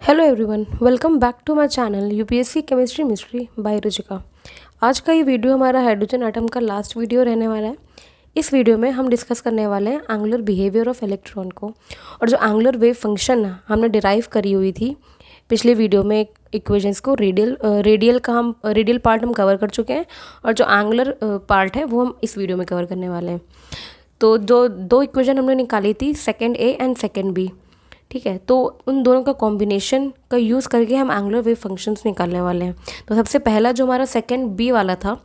Hello everyone, welcome back to my channel UPSC chemistry mystery by Ruchika. आज का ये video हमारा हाइड्रोजन एटम का लास्ट वीडियो रहने वाला है। इस वीडियो में हम डिस्कस करने वाले हैं एंगुलर बिहेवियर ऑफ इलेक्ट्रॉन को। और जो एंगुलर वेव फंक्शन हमने डिराइव करी हुई थी पिछले वीडियो में इक्वेशंस को, रेडियल पार्ट हम कवर कर चुके हैं और जो एंगुलर पार्ट है वो हम इस वीडियो में कवर करने वाले हैं। तो जो दो इक्वेशन हमने निकाली थी, second A and second B, ठीक है, तो उन दोनों का कॉम्बिनेशन का यूज़ करके हम एंगुलर वेव फंक्शंस निकालने वाले हैं। तो सबसे पहला जो हमारा सेकेंड बी वाला था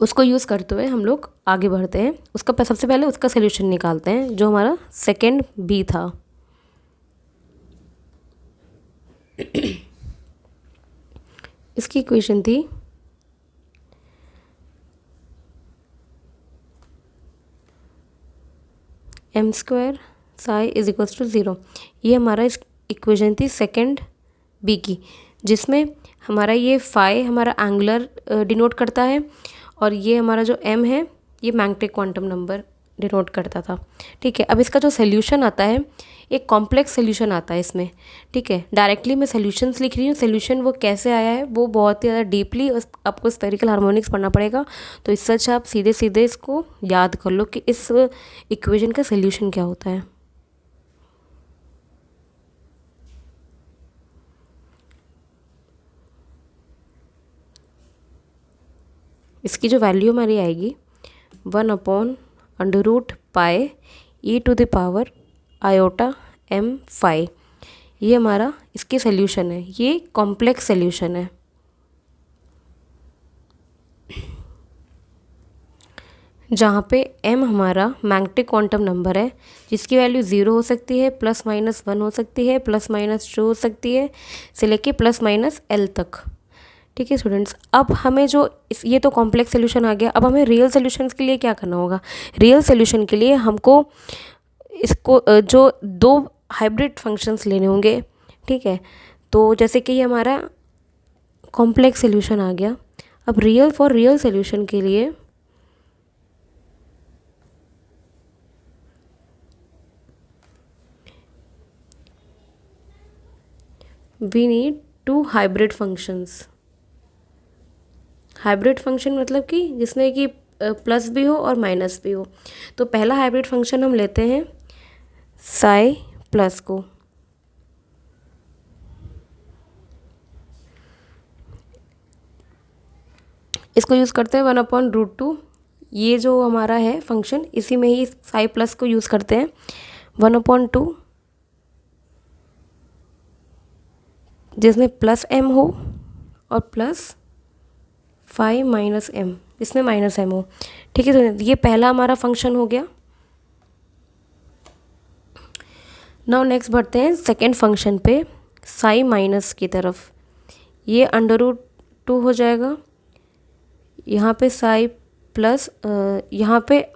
उसको यूज़ करते हुए हम लोग आगे बढ़ते हैं। सबसे पहले उसका सोल्यूशन निकालते हैं। जो हमारा सेकेंड बी था, इसकी इक्वेशन थी m² Sai is equals to 0। ये हमारा इस इक्वेशन थी सेकेंड बी की, जिसमें हमारा ये फाई हमारा एंगुलर डिनोट करता है और ये हमारा जो m है ये मैग्नेटिक क्वांटम नंबर डिनोट करता था। ठीक है, अब इसका जो सोल्यूशन आता है एक कॉम्प्लेक्स सोल्यूशन आता है इसमें। ठीक है, डायरेक्टली मैं सोल्यूशंस लिख रही हूँ, सोल्यूशन वो कैसे आया है वो बहुत ही ज़्यादा डीपली आपको स्फेरिकल हार्मोनिक्स पढ़ना पड़ेगा। तो इससे अच्छा आप सीधे सीधे इसको याद कर लो कि इस इक्वेशन का सोल्यूशन क्या होता है। इसकी जो वैल्यू हमारी आएगी 1/√π e⁻⁴ m⁵। ये हमारा इसकी सोल्यूशन है, ये कॉम्प्लेक्स सोल्यूशन है। जहाँ पे m हमारा मैग्नेटिक क्वांटम नंबर है, जिसकी वैल्यू 0 हो सकती है, +-1 हो सकती है, +-2 हो सकती है, से लेके +-l तक। ठीक है स्टूडेंट्स, अब हमें ये तो कॉम्प्लेक्स सोल्यूशन आ गया। अब हमें रियल सोल्यूशंस के लिए क्या करना होगा? रियल सोल्यूशन के लिए हमको इसको जो दो हाइब्रिड फंक्शंस लेने होंगे। ठीक है, तो जैसे कि ये हमारा कॉम्प्लेक्स सोल्यूशन आ गया। अब रियल सोल्यूशन के लिए we need 2 hybrid functions. Hybrid function मतलब कि जिसमें कि प्लस भी हो और माइनस भी हो। तो पहला हाइब्रिड फंक्शन हम लेते हैं साई प्लस को। इसको यूज़ करते हैं 1/√2। ये जो हमारा है फंक्शन, इसी में ही साई प्लस को यूज़ करते हैं 1/2, जिसमें +m हो और +5 - इसमें -m हो। ठीक है, तो ये पहला हमारा फंक्शन हो गया। नाउ नेक्स्ट बढ़ते हैं सेकेंड फंक्शन पे, साई माइनस की तरफ। ये √2 हो जाएगा, यहाँ पे साई प्लस, यहाँ पे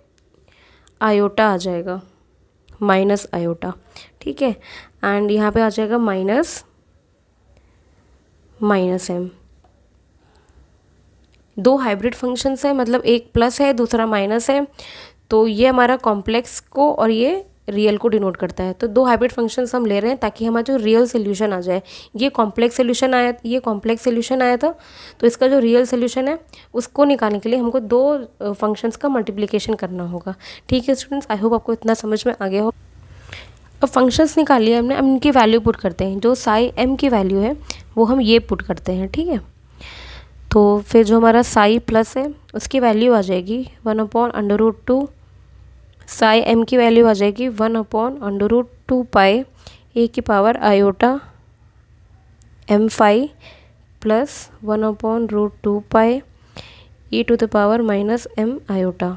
आयोटा आ जाएगा, माइनस आयोटा। ठीक है, एंड यहाँ पे आ जाएगा -m। दो हाइब्रिड फंक्शंस है, मतलब एक प्लस है दूसरा माइनस है। तो ये हमारा कॉम्प्लेक्स को और ये रियल को डिनोट करता है। तो दो हाइब्रिड फंक्शंस हम ले रहे हैं ताकि हमारा जो रियल सोल्यूशन आ जाए। ये कॉम्प्लेक्स सोल्यूशन आया था, तो इसका जो रियल सोल्यूशन है उसको निकालने के लिए हमको दो फंक्शंस का मल्टीप्लिकेशन करना होगा। ठीक है स्टूडेंट्स, आई होप आपको इतना समझ में आ गया हो। अब फंक्शंस निकाल लिया हमने, अब इनकी वैल्यू पुट करते हैं। जो साई m की वैल्यू है वो हम ये पुट करते हैं। ठीक है, तो फिर जो हमारा साई प्लस है उसकी वैल्यू आ जाएगी 1/√2। साई m की वैल्यू आ जाएगी 1/√2π e⁻⁴ m⁵ प्लस 1/√2π e⁻m⁵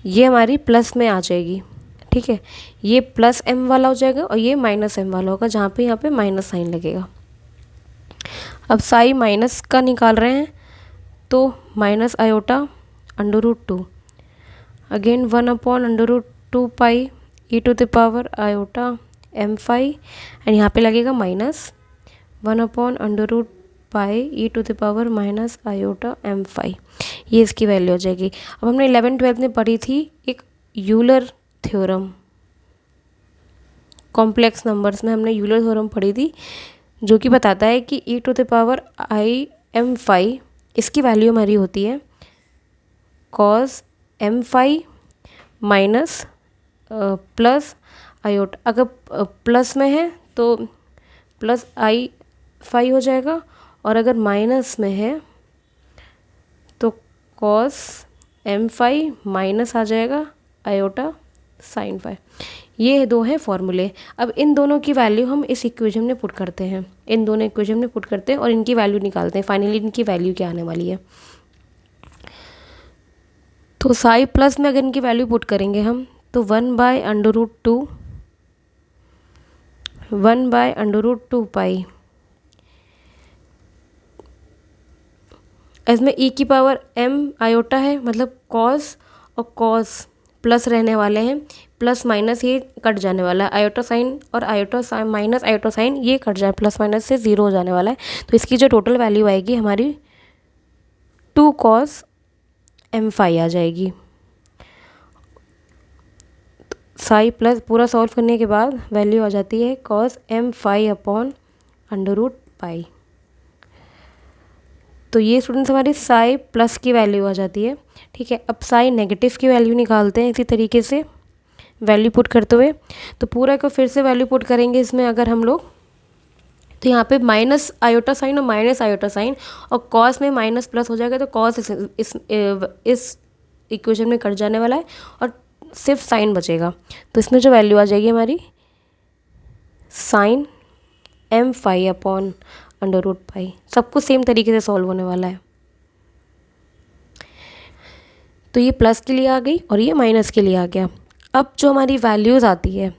ये हमारी प्लस में आ जाएगी। ठीक है, ये +m वाला हो जाएगा और ये -m वाला होगा, जहाँ पे यहाँ पे माइनस साइन लगेगा। अब साई माइनस का निकाल रहे हैं, तो -i/√2 again 1/√2π e⁻⁴ m⁵, and यहाँ पे लगेगा -1/√π e⁻⁻⁴ m⁵। ये इसकी वैल्यू हो जाएगी। अब हमने 11th 12th में पढ़ी थी एक यूलर थ्योरम, कॉम्प्लेक्स नंबर्स में हमने यूलर थ्योरम पढ़ी थी, जो कि बताता है कि e⁻m⁵ इसकी वैल्यू हमारी होती है cos m⁵ minus plus iota, अगर प्लस में है तो प्लस i⁵ हो जाएगा, और अगर माइनस में है तो cos m⁵ माइनस आ जाएगा आयोटा sin⁵। ये दो हैं फॉर्मूले। अब इन दोनों की वैल्यू हम इस इक्वेशन में पुट करते हैं, इन दोनों इक्वेशन में पुट करते हैं और इनकी वैल्यू निकालते हैं, फाइनली इनकी वैल्यू क्या आने वाली है। तो साई प्लस में अगर इनकी वैल्यू पुट करेंगे हम तो 1/√2 1/√2 पाई, इसमें e⁻m आयोटा है, मतलब कॉस और कॉस प्लस रहने वाले हैं, प्लस माइनस ये कट जाने वाला है, आयोटा साइन और iota sine minus iota sine ये कट जाए, प्लस माइनस से 0 हो जाने वाला है। तो इसकी जो टोटल वैल्यू आएगी हमारी 2 cos m⁵ आ जाएगी। साई प्लस पूरा सॉल्व करने के बाद वैल्यू आ जाती है cos m⁵/√π। तो ये स्टूडेंट्स हमारी साई प्लस की वैल्यू आ जाती है। ठीक है, अब साई नेगेटिव की वैल्यू निकालते हैं इसी तरीके से वैल्यू पुट करते हुए। तो पूरा को फिर से वैल्यू पुट करेंगे इसमें अगर हम लोग, तो यहाँ पे माइनस आयोटा साइन और माइनस आयोटा साइन और कॉस में माइनस प्लस हो जाएगा, तो कॉस इस इक्वेशन में कट जाने वाला है और सिर्फ साइन बचेगा। तो इसमें जो वैल्यू आ जाएगी हमारी साइन m⁵/√π। सबको सेम तरीके से सॉल्व होने वाला है। तो ये प्लस के लिए आ गई और ये माइनस के लिए आ गया। अब जो हमारी वैल्यूज़ आती है,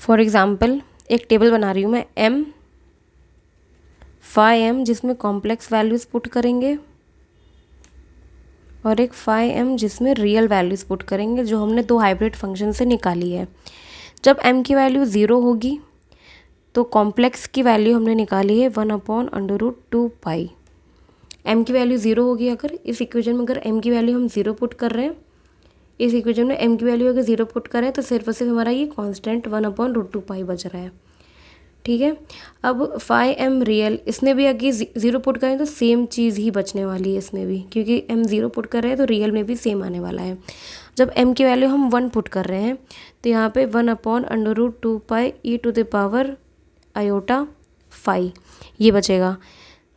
फॉर एग्ज़ाम्पल एक टेबल बना रही हूँ मैं m⁵m जिसमें कॉम्प्लेक्स वैल्यूज़ पुट करेंगे और एक φm जिसमें रियल वैल्यूज़ पुट करेंगे जो हमने दो हाइब्रिड फंक्शन से निकाली है। जब m की वैल्यू 0 होगी तो कॉम्प्लेक्स की वैल्यू हमने निकाली है 1/√2π। m की वैल्यू 0 होगी अगर इस इक्वेशन में, अगर m की वैल्यू हम 0 पुट कर रहे हैं, इस इक्वेशन में m की वैल्यू अगर 0 पुट करें तो सिर्फ और सिर्फ हमारा ये कांस्टेंट 1/√2π बच रहा है। ठीक है, अब φm रियल, इसमें भी अगर 0 पुट करें तो सेम चीज़ ही बचने वाली है इसमें भी, क्योंकि m 0 पुट कर रहे हैं तो रियल में भी सेम आने वाला है। जब m की वैल्यू हम 1 पुट कर रहे हैं तो यहाँ पे 1/√2π e⁻i⁵ ये बचेगा।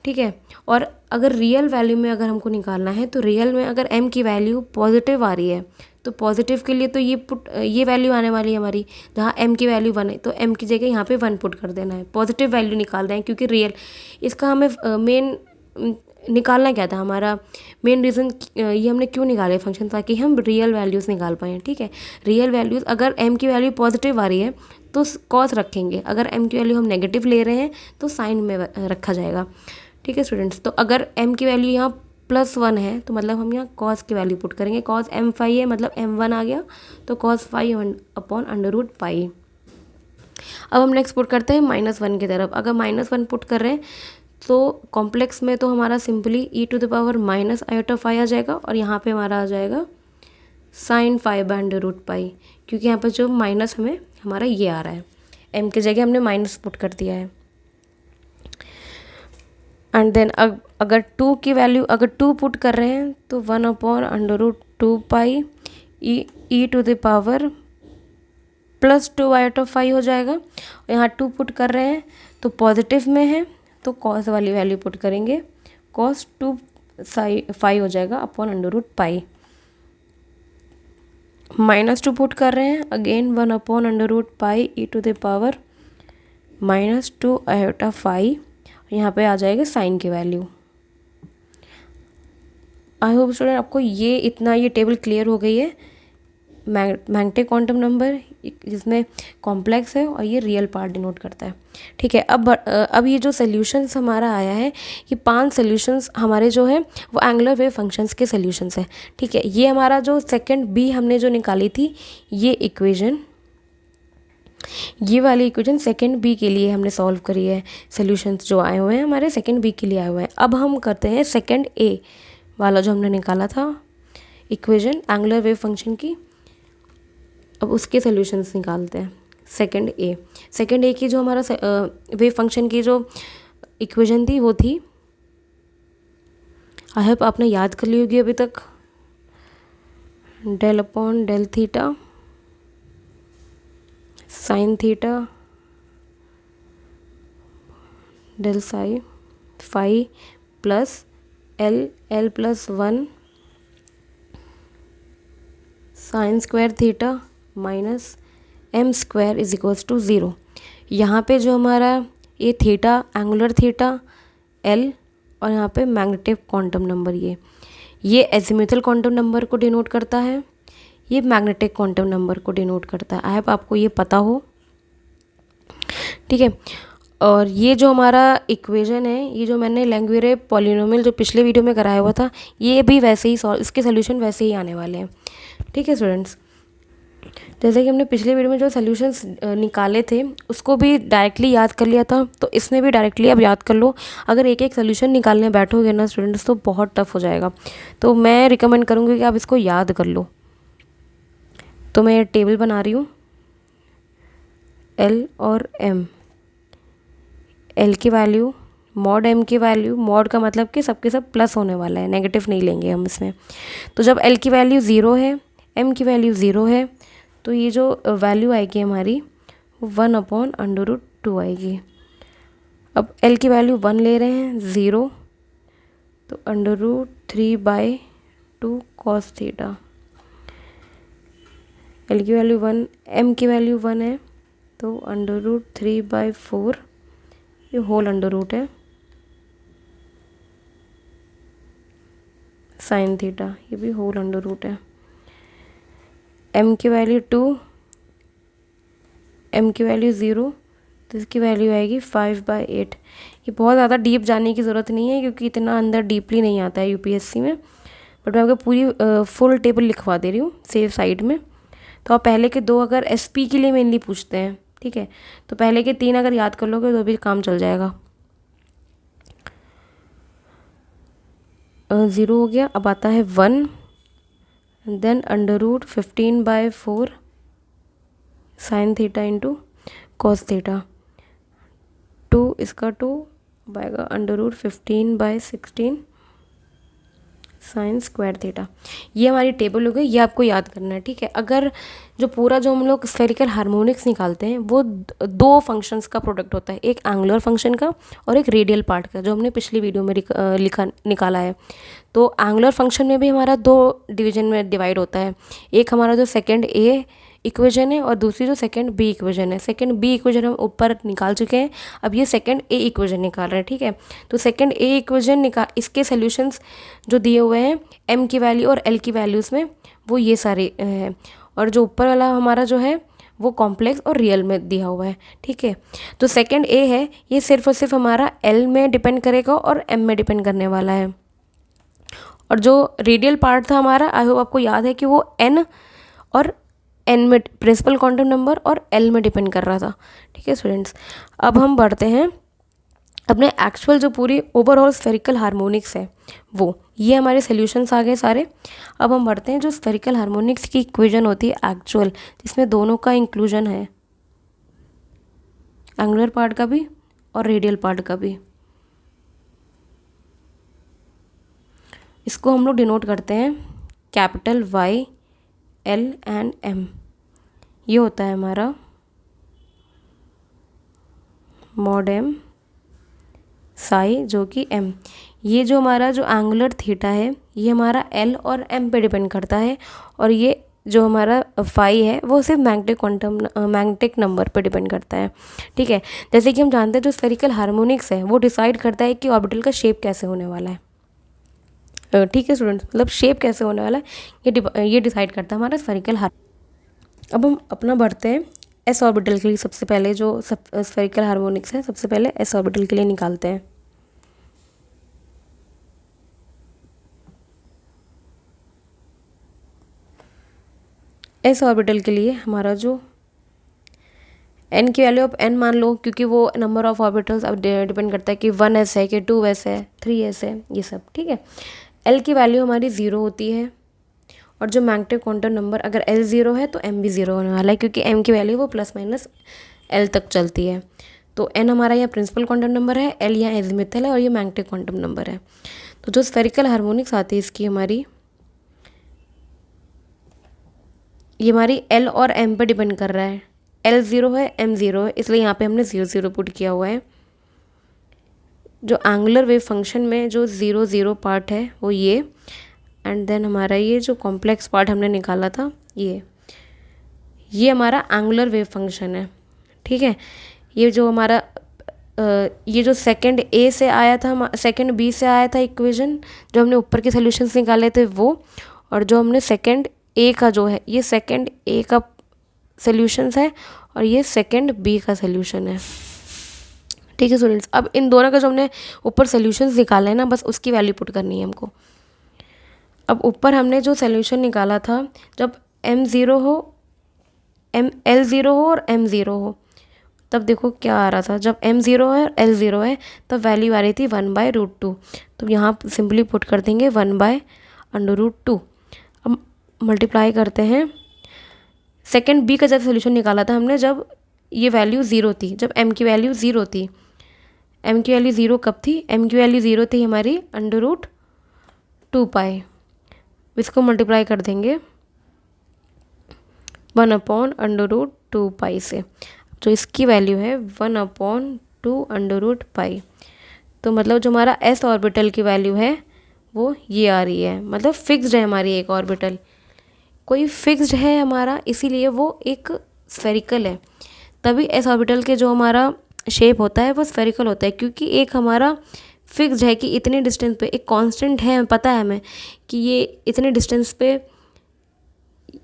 ठीक है, और अगर रियल वैल्यू में अगर हमको निकालना है तो रियल में अगर m की वैल्यू पॉजिटिव आ रही है तो पॉजिटिव के लिए तो ये वैल्यू आने वाली है हमारी, जहाँ m की वैल्यू 1 है तो m की जगह यहाँ पे 1 पुट कर देना है, पॉजिटिव वैल्यू निकाल रहे हैं क्योंकि रियल, इसका हमें मेन निकालना क्या था, हमारा मेन रीज़न ये हमने क्यों निकाले फंक्शन, ताकि हम रियल वैल्यूज़ निकाल पाएँ। ठीक है, रियल वैल्यूज़ अगर m की वैल्यू पॉजिटिव आ रही है तो कॉस रखेंगे, अगर m की वैल्यू हम नेगेटिव ले रहे हैं तो साइन में रखा जाएगा। ठीक है स्टूडेंट्स, तो अगर m की वैल्यू यहाँ +1 है तो मतलब हम यहाँ cos की वैल्यू पुट करेंगे, cos m⁵ है मतलब m1 आ गया तो cos φ/√π। अब हम नेक्स्ट पुट करते हैं -1 की तरफ। अगर -1 पुट कर रहे हैं तो कॉम्प्लेक्स में तो हमारा सिंपली e⁻−i⁵ आ जाएगा और यहाँ पे हमारा आ जाएगा sin φ/√π, क्योंकि यहाँ पर जो माइनस हमें हमारा ये आ रहा है, m की जगह हमने माइनस पुट कर दिया है। एंड देन अगर 2 की वैल्यू अगर 2 पुट कर रहे हैं तो 1/√2π e⁻+2i⁵ हो जाएगा। और यहाँ 2 पुट कर रहे हैं तो पॉजिटिव में है तो cos वाली वैल्यू पुट करेंगे, cos 2φ हो जाएगा /√π। -2 पुट कर रहे हैं, अगेन 1/√π e⁻2i⁵, यहाँ पे आ जाएगा साइन की वैल्यू। आई होप स्टूडेंट आपको ये टेबल क्लियर हो गई है। मैग्नेटिक क्वांटम नंबर जिसमें कॉम्प्लेक्स है और ये रियल पार्ट डिनोट करता है। ठीक है, अब ये जो सॉल्यूशंस हमारा आया है, ये 5 सॉल्यूशंस हमारे जो है वो एंगुलर वेव फंक्शंस के सॉल्यूशंस है। ठीक है, ये हमारा जो सेकंड बी हमने जो निकाली थी ये इक्वेशन, ये वाली इक्वेशन सेकंड बी के लिए हमने सॉल्व करी है। सॉल्यूशंस जो आए हुए हैं हमारे सेकंड बी के लिए आए हुए हैं। अब हम करते हैं सेकंड ए वाला जो हमने निकाला था, इक्वेशन एंगुलर वेव फंक्शन की। अब उसके सॉल्यूशंस निकालते हैं। सेकंड ए की जो हमारा वेव फंक्शन की जो इक्वेशन थी वो थी, आई होप आपने याद कर ली होगी अभी तक, del upon del theta sine theta del psi phi plus l plus 1 sine square theta minus m square is equals to 0। यहाँ पे जो हमारा ये थीटा एंगुलर थीटा एल और यहाँ पे मैग्नेटिक क्वांटम नंबर, ये एजिमुथल क्वांटम नंबर को डिनोट करता है, ये मैग्नेटिक क्वांटम नंबर को डिनोट करता है। आई होप आपको ये पता हो, ठीक है। और ये जो हमारा इक्वेशन है, ये जो मैंने लैंगुएरे पॉलिनोमियल जो पिछले वीडियो में कराया हुआ था, ये भी वैसे ही इसके सोल्यूशन वैसे ही आने वाले हैं, ठीक है स्टूडेंट्स। जैसे कि हमने पिछले वीडियो में जो सोल्यूशंस निकाले थे उसको भी डायरेक्टली याद कर लिया था, तो इसमें भी डायरेक्टली आप याद कर लो। अगर एक एक सोल्यूशन निकालने बैठोगे ना स्टूडेंट्स तो बहुत टफ हो जाएगा, तो मैं रिकमेंड करूँगी कि आप इसको याद कर लो। तो मैं टेबल बना रही हूँ, एल और एम, एल की वैल्यू मॉड एम की वैल्यू, मॉड का मतलब कि सबके सब प्लस होने वाला है, नेगेटिव नहीं लेंगे हम इसमें। तो जब एल की वैल्यू 0 है, एम की वैल्यू 0 है, तो ये जो वैल्यू आएगी हमारी 1/√2 आएगी। अब एल की वैल्यू 1 ले रहे हैं, 0, तो √3/2 cos थीटा। एल की वैल्यू 1, एम की वैल्यू 1 है, तो √3/4, ये होल अंडर रूट है साइन थीटा, ये भी होल अंडर रूट है। एम की वैल्यू 2, एम की वैल्यू 0, तो इसकी वैल्यू आएगी 5/8। ये बहुत ज़्यादा डीप जाने की ज़रूरत नहीं है क्योंकि इतना अंदर डीपली नहीं आता है यूपीएससी में, बट मैं आपको पूरी फुल टेबल लिखवा दे रही हूँ सेफ साइड में। तो आप पहले के 2 अगर एसपी के लिए मेनली पूछते हैं, ठीक है, तो पहले के 3 अगर याद कर लोगे तो भी काम चल जाएगा। 0 हो गया। अब आता है 1, then √15/4 sine theta into cos theta, 2 इसका 2 आएगा √15/16 साइन स्क्वायर थीटा। ये हमारी टेबल हो गई, ये आपको याद करना है, ठीक है। अगर जो पूरा जो हम लोग स्फेरिकल हार्मोनिक्स निकालते हैं वो 2 फंक्शंस का प्रोडक्ट होता है, एक एंगुलर फंक्शन का और एक रेडियल पार्ट का, जो हमने पिछली वीडियो में निकाला है। तो एंगुलर फंक्शन में भी हमारा 2 डिवीजन में डिवाइड होता है, एक हमारा जो सेकेंड ए इक्वेशन है और दूसरी जो सेकंड बी इक्वेशन है। सेकंड बी इक्वेशन हम ऊपर निकाल चुके हैं, अब ये सेकंड ए इक्वेशन निकाल रहे हैं, ठीक है। तो सेकंड ए इक्वेशन इसके सॉल्यूशंस जो दिए हुए हैं एम की वैल्यू और एल की वैल्यूज़ में, वो ये सारे हैं, और जो ऊपर वाला हमारा जो है वो कॉम्प्लेक्स और रियल में दिया हुआ है, ठीक है। तो सेकंड ए है, ये सिर्फ और सिर्फ हमारा एल में डिपेंड करेगा और एम में डिपेंड करने वाला है। और जो रेडियल पार्ट था हमारा, आई होप आपको याद है कि वो एन और एन में प्रिंसिपल क्वांटम नंबर और एल में डिपेंड कर रहा था, ठीक है स्टूडेंट्स। अब हम बढ़ते हैं अपने एक्चुअल जो पूरी ओवरऑल स्फेरिकल हार्मोनिक्स है वो, ये हमारे सॉल्यूशंस आ गए सारे। अब हम बढ़ते हैं जो स्फेरिकल हार्मोनिक्स की इक्वेशन होती है एक्चुअल, जिसमें दोनों का इंक्लूजन है, एंगुलर पार्ट का भी और रेडियल पार्ट का भी। इसको हम लोग डिनोट करते हैं capital Y L and M. ये होता है हमारा मॉड एम साई जो कि एम। ये जो हमारा जो एंगुलर थीटा है ये हमारा एल और एम पे डिपेंड करता है, और ये जो हमारा फाई है वो सिर्फ मैग्नेटिक नंबर पे डिपेंड करता है, ठीक है। जैसे कि हम जानते हैं जो स्फेरिकल हार्मोनिक्स है वो डिसाइड करता है कि ऑर्बिटल का शेप कैसे होने वाला है, ठीक है स्टूडेंट्स। मतलब शेप कैसे होने वाला है ये डिसाइड करता है हमारा स्फेरिकल अब हम अपना बढ़ते हैं एस ऑर्बिटल के लिए। सबसे पहले जो स्फेरिकल हार्मोनिक्स है सबसे पहले एस ऑर्बिटल के लिए निकालते हैं। एस ऑर्बिटल के लिए हमारा जो एन की वैल्यू आप एन मान लो, क्योंकि वो नंबर ऑफ ऑर्बिटल्स अब डिपेंड करता है कि 1s है कि 2s है 3s है, ये सब, ठीक है। एल की वैल्यू हमारी 0 होती है और जो मैग्नेटिक क्वांटम नंबर अगर L 0 है तो M भी 0 होने वाला है, क्योंकि M की वैल्यू वो प्लस माइनस L तक चलती है। तो N हमारा यहाँ प्रिंसिपल क्वांटम नंबर है, L यहाँ एजिमुथल है और ये मैग्नेटिक क्वांटम नंबर है। तो जो स्फेरिकल हार्मोनिक्स आती है इसकी हमारी, ये हमारी L और M पे डिपेंड कर रहा है। L 0 है, M 0 है, इसलिए यहाँ पे हमने 0 0 पुट किया हुआ है। जो एंगुलर वेव फंक्शन में जो 0 0 पार्ट है वो ये, एंड देन हमारा ये जो कॉम्प्लेक्स पार्ट हमने निकाला था ये हमारा एंगुलर वेव फंक्शन है। ठीक है, ये जो हमारा ये जो सेकंड ए से आया था, सेकंड बी से आया था इक्वेशन, जो हमने ऊपर के सॉल्यूशंस निकाले थे वो, और जो हमने सेकंड ए का जो है, ये सेकंड ए का सॉल्यूशंस है और ये सेकंड बी का सॉल्यूशन है। ठीक है स्टूडेंट्स, अब इन दोनों का जो हमने ऊपर सॉल्यूशंस निकाला है ना, बस उसकी वैल्यू पुट करनी है हमको। अब ऊपर हमने जो सॉल्यूशन निकाला था, जब M 0 हो, L 0 हो और M 0 हो, तब देखो क्या आ रहा था। जब M 0 है और L 0 है तब वैल्यू आ रही थी 1/√2। तो यहाँ सिंपली पुट कर देंगे 1/√2। अब मल्टीप्लाई करते हैं। सेकंड बी का जब सोल्यूशन निकाला था हमने, जब ये वैल्यू 0 थी, जब M की वैल्यू 0 थी। M की वैल्यू 0 कब थी? M की वैल्यू 0 थी हमारी √2π। इसको मल्टीप्लाई कर देंगे 1/√2π से, जो इसकी वैल्यू है 1/2√π। तो मतलब जो हमारा s ऑर्बिटल की वैल्यू है वो ये आ रही है, मतलब फिक्स्ड है हमारी एक ऑर्बिटल, कोई फिक्स्ड है हमारा, इसीलिए वो एक स्फेरिकल है। तभी s ऑर्बिटल के जो हमारा शेप होता है वो स्फेरिकल होता है, क्योंकि एक हमारा फिक्स्ड है कि इतने डिस्टेंस पे, एक कांस्टेंट है, पता है हमें कि ये इतने डिस्टेंस पे,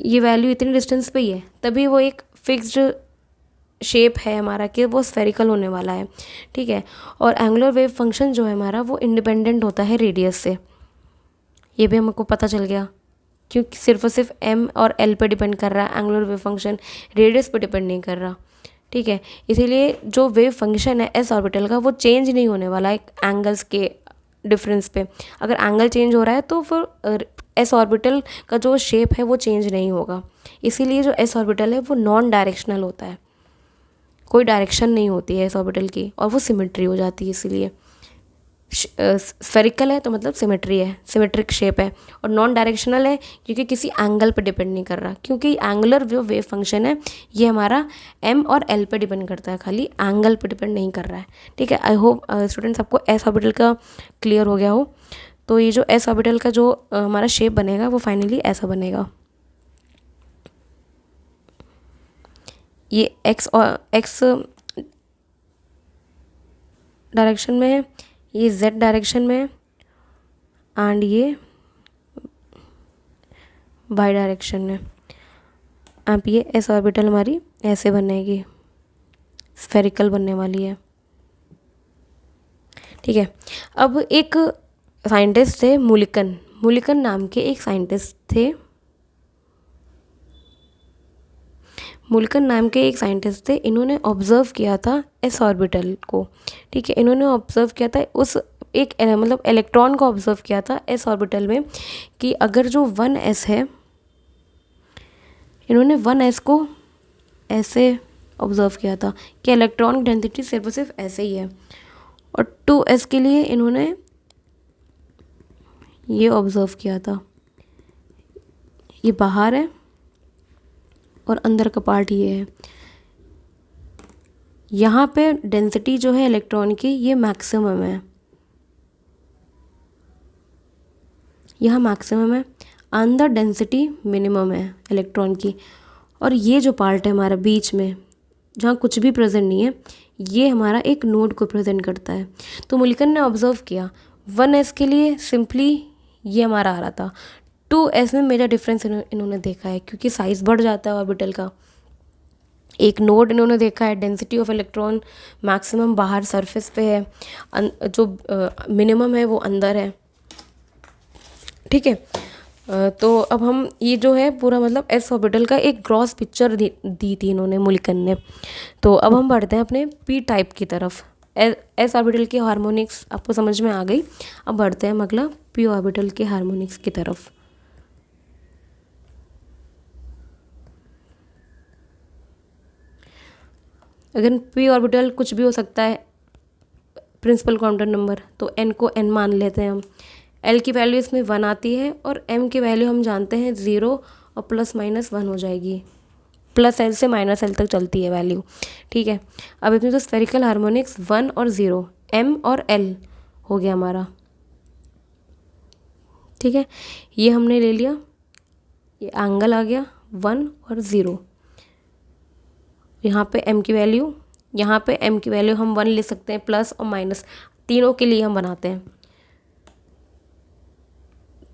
ये वैल्यू इतने डिस्टेंस पे ही है, तभी वो एक फिक्स्ड शेप है हमारा कि वो स्फेरिकल होने वाला है। ठीक है, और एंगुलर वेव फंक्शन जो है हमारा वो इंडिपेंडेंट होता है रेडियस से, ये भी हमको पता चल गया, क्योंकि सिर्फ और सिर्फ M और L पे डिपेंड कर रहा है, एंगुलर वेव फंक्शन रेडियस पे डिपेंड नहीं कर रहा। ठीक है, इसीलिए जो वेव फंक्शन है s ऑर्बिटल का वो चेंज नहीं होने वाला है एंगल्स के डिफरेंस पे। अगर एंगल चेंज हो रहा है तो फिर s ऑर्बिटल का जो शेप है वो चेंज नहीं होगा। इसीलिए जो s ऑर्बिटल है वो नॉन डायरेक्शनल होता है, कोई डायरेक्शन नहीं होती है s ऑर्बिटल की, और वो सिमेट्री हो जाती है। इसीलिए स्फेरिकल है तो मतलब सिमेट्री है, सिमेट्रिक शेप है, और नॉन डायरेक्शनल है क्योंकि किसी एंगल पे डिपेंड नहीं कर रहा, क्योंकि एंगुलर जो वेव फंक्शन है ये हमारा M और L पे डिपेंड करता है, खाली एंगल पे डिपेंड नहीं कर रहा है। ठीक है, आई होप स्टूडेंट्स आपको s ऑर्बिटल का क्लियर हो गया हो। तो ये जो s ऑर्बिटल का जो हमारा शेप बनेगा वो फाइनली ऐसा बनेगा। ये x डायरेक्शन में है, ये z डायरेक्शन में है, एंड ये y डायरेक्शन में। अब ये s ऑर्बिटल हमारी ऐसे बनेगी, स्फेरिकल बनने वाली है। ठीक है, अब एक साइंटिस्ट थे मुलिकन नाम के एक साइंटिस्ट थे, मुलिकन नाम के एक साइंटिस्ट थे। इन्होंने ऑब्जर्व किया था s ऑर्बिटल को। ठीक है, इन्होंने ऑब्जर्व किया था उस एक मतलब इलेक्ट्रॉन को ऑब्जर्व किया था s ऑर्बिटल में, कि अगर जो 1s है, इन्होंने 1s को ऐसे ऑब्जर्व किया था कि इलेक्ट्रॉन की डेंसिटी सिर्फ ऐसे ही है, और 2s के लिए इन्होंने ये ऑब्जर्व किया था, ये बाहर है और अंदर का पार्ट ये है। यहाँ पे डेंसिटी जो है इलेक्ट्रॉन की ये मैक्सिमम है, यहाँ मैक्सिमम है, अंदर डेंसिटी मिनिमम है इलेक्ट्रॉन की। और ये जो पार्ट है हमारा बीच में जहाँ कुछ भी प्रेजेंट नहीं है, ये हमारा एक नोड को प्रेजेंट करता है। तो मुलिकन ने ऑब्जर्व किया 1s के लिए सिंपली ये हमारा आ रहा था, 2s में मेजर डिफरेंस इन्होंने देखा है, क्योंकि साइज़ बढ़ जाता है ऑर्बिटल का। एक नोड इन्होंने देखा है, डेंसिटी ऑफ इलेक्ट्रॉन मैक्सिमम बाहर सरफेस पे है, जो मिनिमम है वो अंदर है। ठीक है, तो अब हम ये जो है पूरा मतलब s ऑर्बिटल का एक ग्रॉस पिक्चर दी थी इन्होंने, मुलिकन ने। तो अब हम बढ़ते हैं अपने p टाइप की तरफ। s ऑर्बिटल की हार्मोनिक्स आपको समझ में आ गई, अब बढ़ते हैं हम अगला p ऑर्बिटल के हार्मोनिक्स की तरफ। अगर पी ऑर्बिटल कुछ भी हो सकता है प्रिंसिपल क्वांटम नंबर, तो एन को एन मान लेते हैं हम। एल की वैल्यू इसमें 1 आती है और एम की वैल्यू हम जानते हैं 0 और +-1 हो जाएगी। प्लस एल से माइनस एल तक चलती है वैल्यू, ठीक है। अब इसमें तो स्फेरिकल हार्मोनिक्स 1 और 0, एम और एल हो गया हमारा, ठीक है। ये हमने ले लिया, ये एंगल आ गया 1 और 0। यहाँ पे एम की वैल्यू, यहाँ पे एम की वैल्यू हम 1 ले सकते हैं, प्लस और माइनस तीनों के लिए हम बनाते हैं।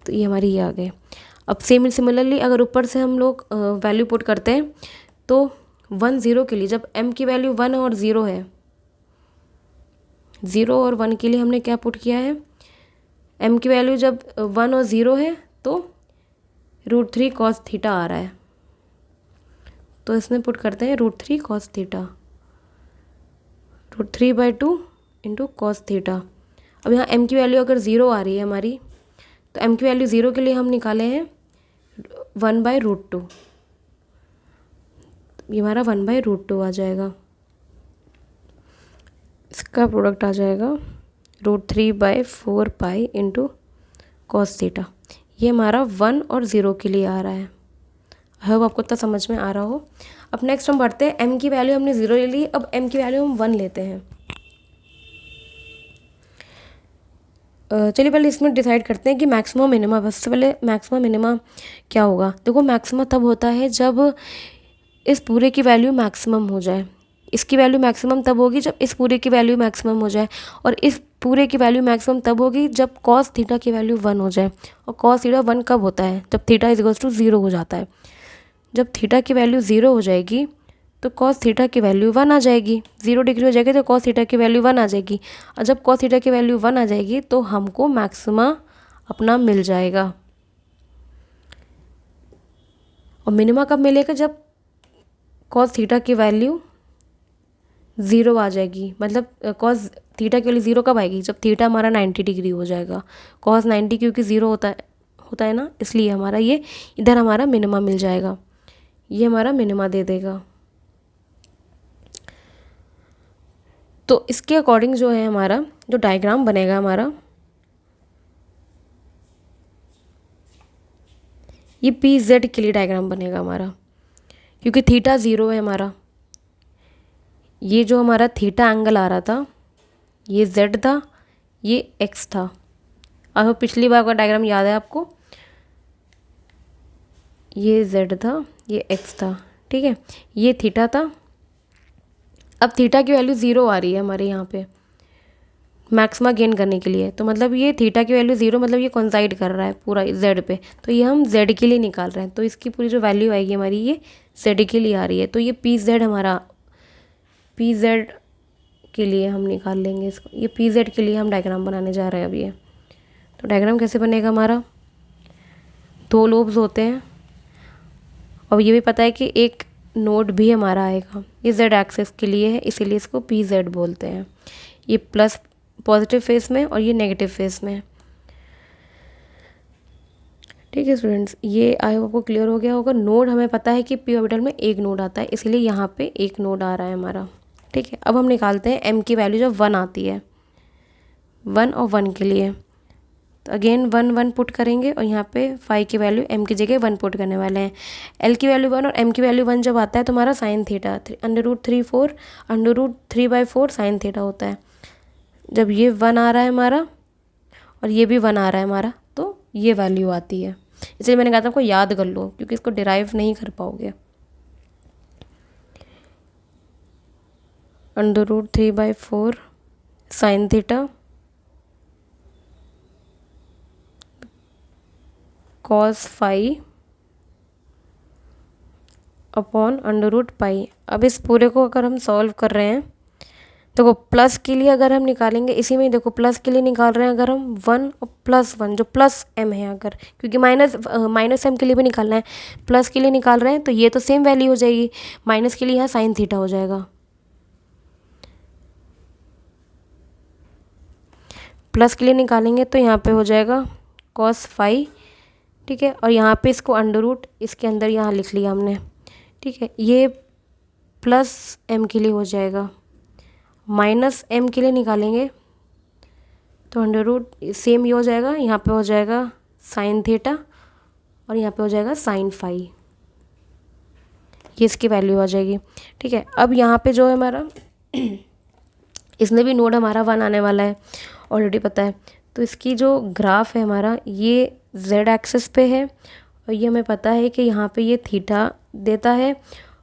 तो ये हमारी ये आ गए। अब सिमिलरली अगर ऊपर से हम लोग वैल्यू पुट करते हैं तो 1 0 के लिए, जब m की वैल्यू 1 और 0 है, 0 और 1 के लिए हमने क्या पुट किया है, m की वैल्यू जब 1 और 0 है तो √3 cos थीटा आ रहा है, तो इसमें पुट करते हैं √3 cos theta, √3/2 into cos theta. अब यहाँ m की वैल्यू अगर 0 आ रही है हमारी, तो m की वैल्यू 0 के लिए हम निकाले हैं 1/√2, ये हमारा 1/√2 आ जाएगा। इसका प्रोडक्ट आ जाएगा √3/4 पाई इंटू cos थीटा। ये हमारा 1 और 0 के लिए आ रहा है। आई होप आपको इतना समझ में आ रहा हो। अब नेक्स्ट हम बढ़ते हैं, m की वैल्यू हमने 0 ले ली, अब m की वैल्यू हम 1 लेते हैं। चलिए पहले इसमें डिसाइड करते हैं कि मैक्सिमम मिनिमा, सबसे पहले मैक्सिमम मिनिमा क्या होगा। देखो मैक्सिमम तब होता है जब इस पूरे की वैल्यू मैक्सिमम हो जाए, इसकी वैल्यू मैक्सिमम तब होगी जब इस पूरे की वैल्यू मैक्सिमम हो जाए, और इस पूरे की वैल्यू मैक्सिमम तब होगी जब cos थीटा की वैल्यू 1 हो जाए। और cos थीटा 1 कब होता है, जब थीटा = 0 हो जाता है। जब थीटा की वैल्यू 0 हो जाएगी तो cos थीटा की वैल्यू 1 आ जाएगी, 0 डिग्री हो जाएगी तो cos थीटा की वैल्यू 1 आ जाएगी। और जब cos थीटा की वैल्यू 1 आ जाएगी तो हमको मैक्सिमा अपना मिल जाएगा। और मिनिमा कब मिलेगा, जब cos थीटा की वैल्यू 0 आ जाएगी, मतलब cos थीटा की वैल्यू 0 कब आएगी, जब थीटा हमारा 90 डिग्री हो जाएगा। cos 90 क्योंकि 0 होता है ना, इसलिए हमारा ये इधर हमारा मिनिमा मिल जाएगा, ये हमारा मिनिमा दे देगा। तो इसके अकॉर्डिंग जो है हमारा जो डायग्राम बनेगा हमारा, ये PZ के लिए डायग्राम बनेगा हमारा, क्योंकि थीटा 0 है हमारा। ये जो हमारा थीटा एंगल आ रहा था ये Z था, ये X था। अब पिछली बार का डायग्राम याद है आपको, ये Z था, ये X था, ठीक है। ये थीटा था। अब थीटा की वैल्यू 0 आ रही है हमारे यहाँ पे मैक्सिमा गेन करने के लिए, तो मतलब ये थीटा की वैल्यू 0, मतलब ये कोइंसाइड कर रहा है पूरा Z पे, तो ये हम Z के लिए निकाल रहे हैं। तो इसकी पूरी जो वैल्यू आएगी हमारी ये Z के लिए आ रही है, तो ये PZ हमारा, PZ के लिए हम निकाल लेंगे इसको, ये PZ के लिए हम डायग्राम बनाने जा रहे हैं अब ये। तो डायग्राम कैसे बनेगा हमारा, 2 लोब्स होते हैं, और ये भी पता है कि एक नोड भी हमारा आएगा, ये Z एक्सिस के लिए है, इसीलिए इसको PZ बोलते हैं। ये प्लस पॉजिटिव फेस में और ये नेगेटिव फेस में, ठीक है स्टूडेंट्स। ये आई होप आपको क्लियर हो गया होगा। नोड हमें पता है कि p ऑर्बिटल में एक नोड आता है, इसलिए यहाँ पे एक नोड आ रहा है हमारा, ठीक है। अब हम निकालते हैं m की वैल्यू जब 1 आती है, 1 और 1 के लिए, तो अगेन 1 1 पुट करेंगे, और यहाँ पे 5 की वैल्यू m की जगह 1 पुट करने वाले हैं। l की वैल्यू 1 और m की वैल्यू 1 जब आता है तो हमारा साइन थीटा √3/4 साइन थीटा होता है। जब ये 1 आ रहा है हमारा और ये भी 1 आ रहा है हमारा, तो ये वैल्यू आती है। इसलिए मैंने कहा था आपको याद कर लो, क्योंकि इसको डिराइव नहीं कर पाओगे। √3/4 sine theta cos phi upon √pi. अब इस पूरे को अगर हम सॉल्व कर रहे हैं, देखो प्लस के लिए अगर हम निकालेंगे, इसी में देखो प्लस के लिए निकाल रहे हैं अगर हम 1 और +1 जो प्लस m है, अगर क्योंकि माइनस m के लिए भी निकालना है, प्लस के लिए निकाल रहे हैं तो ये तो सेम वैल्यू हो जाएगी, माइनस के लिए यहाँ साइन थीटा हो जाएगा। प्लस के लिए निकालेंगे तो यहाँ पे हो जाएगा cos फाई, ठीक है। और यहाँ पे इसको अंडर रूट इसके अंदर यहाँ लिख लिया हमने, ठीक है। ये प्लस m के लिए हो जाएगा, माइनस m के लिए निकालेंगे तो अंडर रूट सेम ये हो जाएगा, यहाँ पे हो जाएगा साइन थीटा और यहाँ पे हो जाएगा साइन फाई, ये इसकी वैल्यू आ जाएगी। ठीक है, अब यहाँ पे जो है हमारा इसमें भी नोड हमारा 1 आने वाला है, ऑलरेडी पता है। तो इसकी जो ग्राफ है हमारा ये z एक्सिस पे है और ये हमें पता है कि यहाँ पे ये थीटा देता है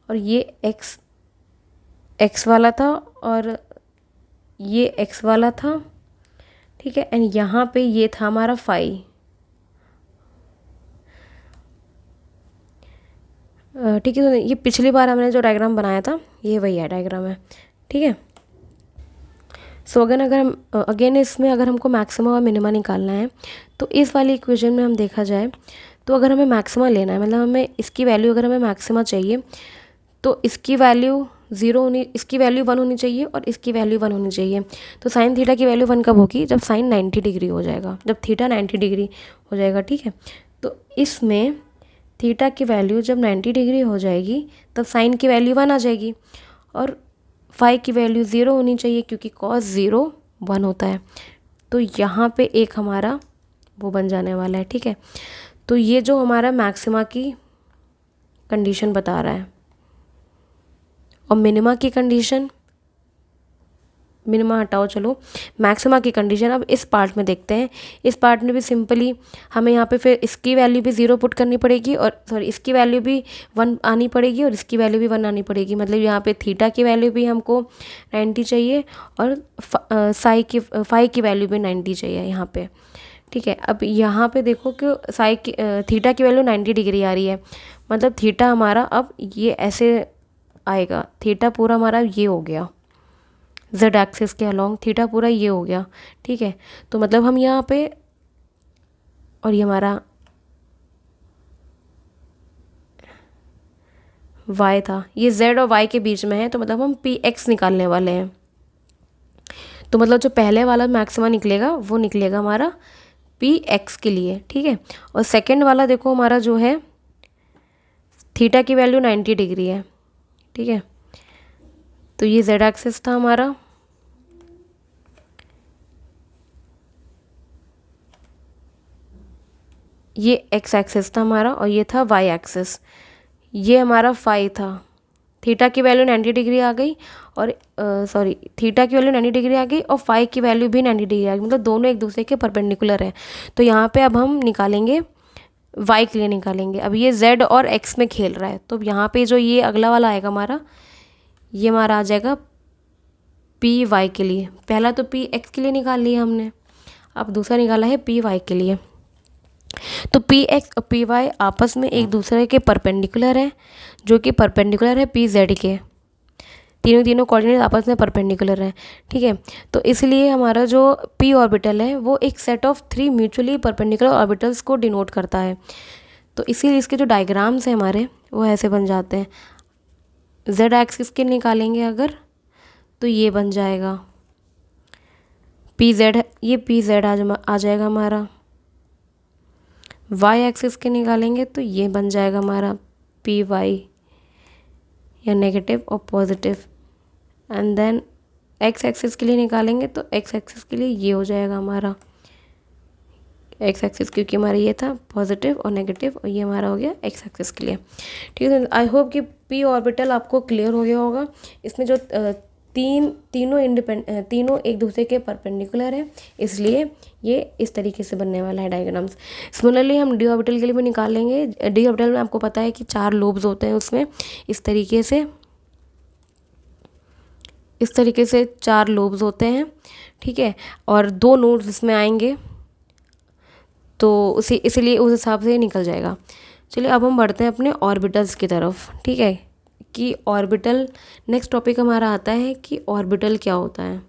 और ये x वाला था और ये x वाला था। ठीक है, एंड यहाँ पे ये था हमारा फाई। ठीक है, तो ये पिछली बार हमने जो डायग्राम बनाया था ये वही है डायग्राम है। ठीक है, सो अगेन इसमें अगर हमको मैक्सिमा और मिनिमा निकालना है तो इस वाली इक्वेशन में हम देखा जाए तो अगर हमें मैक्सिमा लेना है, मतलब हमें इसकी वैल्यू अगर हमें मैक्सिमा चाहिए तो इसकी वैल्यू 0 होनी, इसकी वैल्यू 1 होनी चाहिए और इसकी वैल्यू 1 होनी चाहिए। तो साइन थीटा की वैल्यू 1 कब होगी? जब साइन 90 डिग्री हो जाएगा, जब थीटा 90 डिग्री हो जाएगा। ठीक है, तो इसमें थीटा की वैल्यू जब 90 डिग्री हो जाएगी तब साइन की वैल्यू 1 आ जाएगी और फाई की वैल्यू 0 होनी चाहिए क्योंकि कॉस 0 1 होता है। तो यहाँ पे एक हमारा वो बन जाने वाला है। ठीक है, तो ये जो हमारा मैक्सिमा की कंडीशन बता रहा है और मिनिमा की कंडीशन, मिनिमा हटाओ चलो, मैक्सिमा की कंडीशन अब इस पार्ट में देखते हैं। इस पार्ट में भी सिंपली हमें यहाँ पे फिर इसकी वैल्यू भी 0 पुट करनी पड़ेगी और सॉरी इसकी वैल्यू भी 1 आनी पड़ेगी और इसकी वैल्यू भी 1 आनी पड़ेगी। मतलब यहाँ पे थीटा की वैल्यू भी हमको 90 चाहिए और फाई की वैल्यू भी 90 चाहिए यहाँ पे। ठीक है, अब यहाँ पे देखो कि थीटा की वैल्यू 90 डिग्री आ रही है, मतलब थीटा हमारा अब ये ऐसे आएगा, थीटा पूरा हमारा ये हो गया z एक्सिस के अलोंग, थीटा पूरा ये हो गया। ठीक है, तो मतलब हम यहाँ पे, और ये हमारा y था, ये z और y के बीच में है, तो मतलब हम px निकालने वाले हैं। तो मतलब जो पहले वाला मैक्सिमा निकलेगा वो निकलेगा हमारा px के लिए। ठीक है, और सेकंड वाला देखो हमारा जो है थीटा की वैल्यू 90 डिग्री है। ठीक है, तो ये z एक्सिस था हमारा, ये x एक्सिस था हमारा और ये था y एक्सिस। ये हमारा फाई था, थीटा की वैल्यू 90 डिग्री आ गई और सॉरी थीटा की वैल्यू 90 डिग्री आ गई और फाई की वैल्यू भी 90 डिग्री आ गई, मतलब दोनों एक दूसरे के परपेंडिकुलर है। तो यहाँ पे अब हम निकालेंगे y के लिए निकालेंगे। अब ये z और x में खेल रहा है, तो यहाँ पे जो ये अगला वाला आएगा हमारा, ये हमारा आ जाएगा पी वाई के लिए। पहला तो पी एक्स के लिए निकाल लिया हमने, अब दूसरा निकाला है पी वाई के लिए। तो पी एक्स और पी वाई आपस में एक दूसरे के परपेंडिकुलर है, जो कि परपेंडिकुलर है पी जेड के, तीनों कोऑर्डिनेट आपस में परपेंडिकुलर है। ठीक है, तो इसलिए हमारा जो पी ऑर्बिटल है वो एक set of 3 mutually perpendicular orbitals को डिनोट करता है। तो इसीलिए इसके जो डायग्राम्स हैं हमारे वो ऐसे बन जाते हैं। जेड एक्सिस के निकालेंगे अगर तो ये बन जाएगा पी जेड, ये पी जेड आ जाएगा हमारा। वाई एक्सिस के निकालेंगे तो ये बन जाएगा हमारा पी वाई, या नेगेटिव और positive. And then x axis के लिए निकालेंगे तो एक्स एक्सिस के लिए ये हो जाएगा हमारा एक्स एक्सिस, क्योंकि हमारा ये था पॉजिटिव और नेगेटिव, और ये हमारा हो गया एक्स एक्सिस के लिए। ठीक है, आई होप कि पी ऑर्बिटल आपको क्लियर हो गया होगा। इसमें जो तीनों एक दूसरे के परपेंडिकुलर है, इसलिए ये इस तरीके से बनने वाला है डायग्राम्स। सिमिलरली हम डी ऑर्बिटल के लिए भी निकालेंगे। डी ऑर्बिटल में आपको पता है कि 4 लोब्स होते हैं उसमें, इस तरीके से 4 लोब्स होते हैं। ठीक है, और 2 नोड्स इसमें आएंगे, तो इसीलिए उस हिसाब से निकल जाएगा। चलिए अब हम बढ़ते हैं अपने ऑर्बिटल्स की तरफ। ठीक है, कि ऑर्बिटल, नेक्स्ट टॉपिक हमारा आता है कि ऑर्बिटल क्या होता है।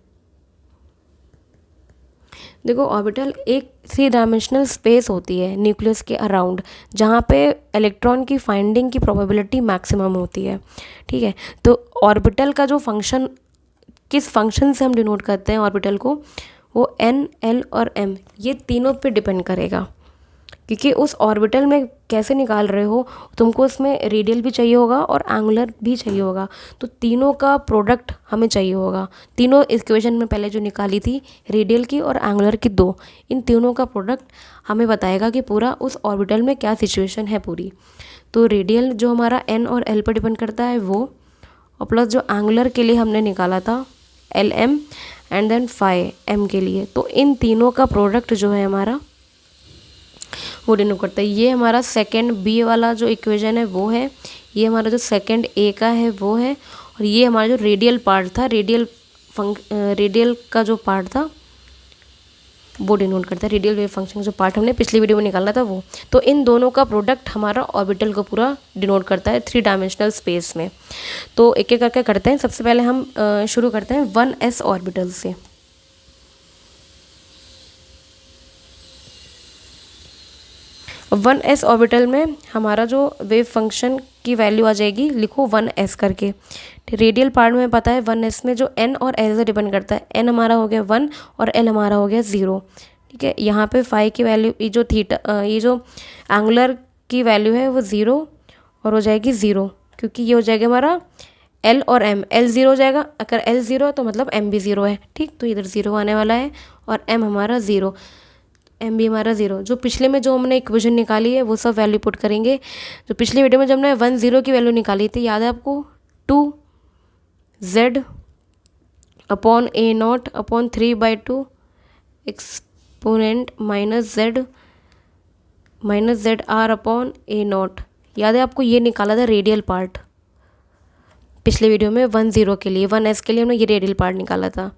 देखो, ऑर्बिटल एक 3 डायमेंशनल स्पेस होती है न्यूक्लियस के अराउंड, जहाँ पे इलेक्ट्रॉन की फाइंडिंग की प्रोबेबिलिटी मैक्सिमम होती है। ठीक है, तो ऑर्बिटल का जो फंक्शन, किस फंक्शन से हम डिनोट करते हैं ऑर्बिटल को, वो n, l और m, ये तीनों पे डिपेंड करेगा, क्योंकि उस ऑर्बिटल में कैसे निकाल रहे हो, तुमको इसमें रेडियल भी चाहिए होगा और एंगुलर भी चाहिए होगा, तो तीनों का प्रोडक्ट हमें चाहिए होगा। तीनों इक्वेशन में पहले जो निकाली थी, रेडियल की और एंगुलर की दो, इन तीनों का प्रोडक्ट हमें बताएगा कि पूरा उस ऑर्बिटल में क्या सिचुएशन है पूरी। तो रेडियल जो हमारा एन और एल पर डिपेंड करता है वो, और प्लस जो एंगुलर के लिए हमने निकाला था L M and then phi M के लिए, तो इन तीनों का प्रोडक्ट जो है हमारा वो डिनोट करता है। ये हमारा सेकंड बी वाला जो इक्वेशन है वो है, ये हमारा जो सेकंड ए का है वो है, और ये हमारा जो रेडियल पार्ट था, रेडियल का जो पार्ट था वो डिनोट करता है, रेडियल वेव फंक्शन जो पार्ट हमने पिछली वीडियो में निकाला था वो। तो इन दोनों का प्रोडक्ट हमारा ऑर्बिटल को पूरा डिनोट करता है 3 डायमेंशनल स्पेस में। तो एक एक करके करते हैं। सबसे पहले हम शुरू करते हैं 1s ऑर्बिटल से। 1s ऑर्बिटल में हमारा जो वेव फंक्शन की वैल्यू आ जाएगी, लिखो 1s करके। रेडियल पार्ट में पता है 1s में जो n और l से डिपेंड करता है, n हमारा हो गया 1 और l हमारा हो गया 0। ठीक है, यहाँ पे फाई की वैल्यू, ये जो थीटा, ये जो एंगुलर की वैल्यू है वो 0 और हो जाएगी 0, क्योंकि ये हो जाएगा हमारा l और m, l 0 हो जाएगा, अगर l 0 है तो मतलब m भी 0 है। ठीक, तो इधर 0 आने वाला है और m हमारा 0, एम बी हमारा 0। जो पिछले में जो हमने इक्वेशन निकाली है वो सब वैल्यू पुट करेंगे। जो पिछले वीडियो में जब हमने 1 0 की वैल्यू निकाली थी, याद है आपको, 2z अपॉन ए naught upon 3/2 exponent minus z r upon ए नॉट। याद है आपको, ये निकाला था रेडियल पार्ट पिछले वीडियो में 1 0 के लिए, 1s के लिए हमने ये रेडियल पार्ट निकाला था।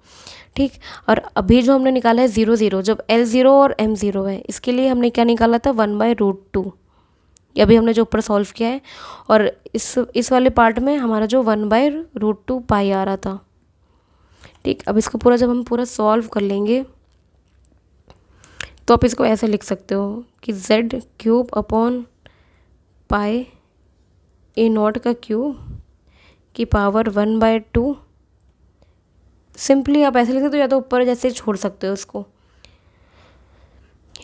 ठीक, और अभी जो हमने निकाला है 0 0, जब l 0 और m 0 है, इसके लिए हमने क्या निकाला था 1/√2। ये अभी हमने जो ऊपर सॉल्व किया है, और इस वाले पार्ट में हमारा जो 1/√2 पाई आ रहा था। ठीक, अब इसको पूरा जब हम पूरा सॉल्व कर लेंगे तो आप इसको ऐसे लिख सकते हो कि z³ upon pi a naught का क्यूब की पावर 1/2। सिंपली आप ऐसे लिख सकते हो, या तो ऊपर जैसे छोड़ सकते हो इसको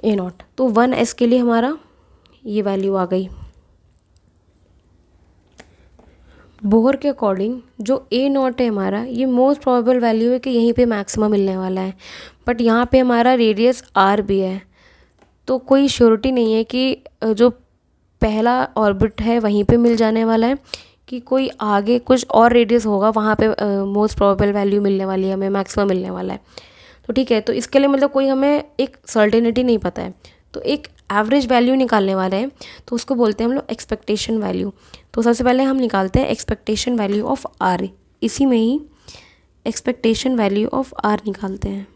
ए नॉट। तो 1s के लिए हमारा ये वैल्यू आ गई। बोहर के अकॉर्डिंग जो ए नॉट है हमारा, ये मोस्ट प्रोबेबल वैल्यू है कि यहीं पे मैक्सिमम मिलने वाला है, बट यहाँ पे हमारा रेडियस आर भी है, तो कोई श्योरिटी नहीं है कि जो पहला ऑर्बिट है वहीं पे मिल जाने वाला है, कि कोई आगे कुछ और रेडियस होगा वहाँ पे मोस्ट प्रोबेबल वैल्यू मिलने वाली है, हमें मैक्सिमम मिलने वाला है। तो ठीक है, तो इसके लिए मतलब कोई हमें एक सर्टेनिटी नहीं पता है, तो एक एवरेज वैल्यू निकालने वाले हैं, तो उसको बोलते हैं हम लोग एक्सपेक्टेशन वैल्यू। तो सबसे पहले हम निकालते हैं एक्सपेक्टेशन वैल्यू ऑफ आर, इसी में ही एक्सपेक्टेशन वैल्यू ऑफ आर निकालते हैं।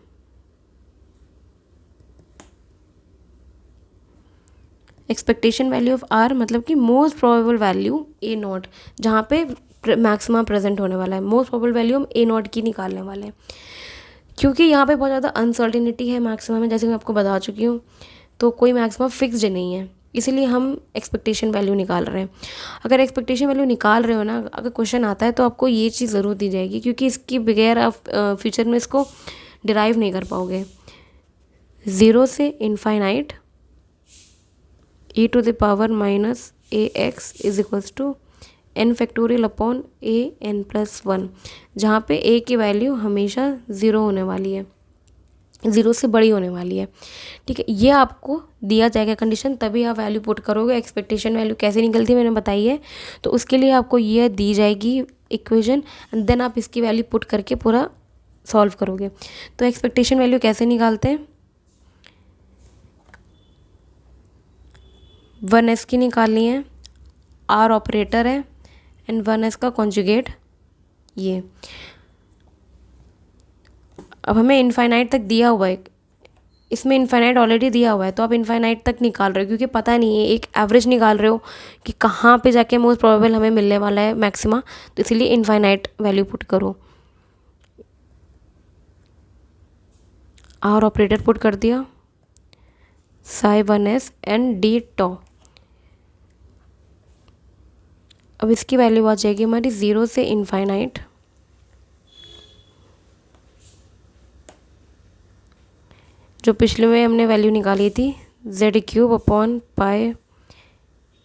एक्सपेक्टेशन वैल्यू ऑफ आर मतलब कि most probable value A not, जहाँ पे मैक्सिमम प्रेजेंट होने वाला है, मोस्ट प्रोबेबल वैल्यू हम ए नॉट की निकालने वाले हैं, क्योंकि यहाँ पे बहुत ज़्यादा अनसर्टिनिटी है मैक्सिमम में, जैसे मैं आपको बता चुकी हूँ, तो कोई मैक्सिमम फिक्स्ड नहीं है, इसीलिए हम एक्सपेक्टेशन वैल्यू निकाल रहे हैं। अगर एक्सपेक्टेशन वैल्यू निकाल रहे हो ना, अगर क्वेश्चन आता है तो आपको ये चीज़ ज़रूर दी जाएगी, क्योंकि इसकी बगैर आप फ्यूचर में इसको डिराइव नहीं कर पाओगे। 0 से infinite e⁻ -ax is equals to n factorial upon an+1, जहाँ पे a की वैल्यू हमेशा 0 होने वाली है, 0 से बड़ी होने वाली है। ठीक है, ये आपको दिया जाएगा कंडीशन, तभी आप वैल्यू पुट करोगे। एक्सपेक्टेशन वैल्यू कैसे निकलती है मैंने बताई है, तो उसके लिए आपको ये दी जाएगी इक्वेशन, एंड देन आप इसकी वैल्यू पुट करके पूरा सॉल्व करोगे। तो एक्सपेक्टेशन वैल्यू कैसे निकालते हैं, 1s की निकालनी है, आर ऑपरेटर है एंड 1s का कॉन्जुगेट ये। अब हमें इनफाइनाइट तक दिया हुआ है, इसमें इनफाइनाइट ऑलरेडी दिया हुआ है, तो आप इनफाइनाइट तक निकाल रहे हो, क्योंकि पता नहीं है, एक एवरेज निकाल रहे हो कि कहाँ पे जाके मोस्ट प्रोबेबल हमें मिलने वाला है मैक्सिमा, तो इसीलिए इनफाइनाइट वैल्यू पुट करो। आर ऑपरेटर पुट कर दिया, साई 1s एंड डी टॉ। अब इसकी वैल्यू आ जाएगी हमारी 0 से इनफाइनाइट जो पिछले में हमने वैल्यू निकाली थी z³ upon pi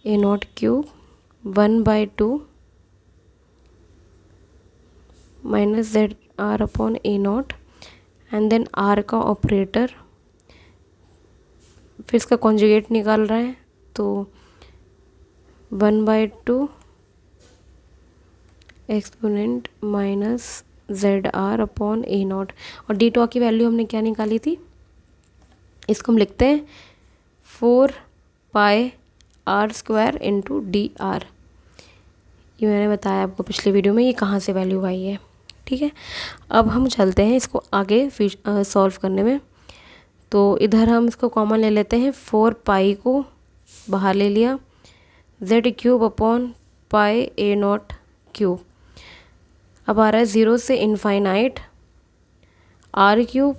a naught cube 1/2 minus z r upon A naught, and then r का ऑपरेटर, फिर इसका कॉन्जुगेट निकाल रहा है तो 1/2 exponent minus z r upon ए नॉट, और डी टॉ की वैल्यू हमने क्या निकाली थी, इसको हम लिखते हैं 4πr² इंटू डी आर। ये मैंने बताया आपको पिछले वीडियो में ये कहाँ से वैल्यू आई है। ठीक है, अब हम चलते हैं इसको आगे सॉल्व करने में। तो इधर हम इसको कॉमन ले लेते हैं, 4π को बाहर ले लिया, Z cube upon pi a naught cube, अब आ रहा है 0 से infinite are cube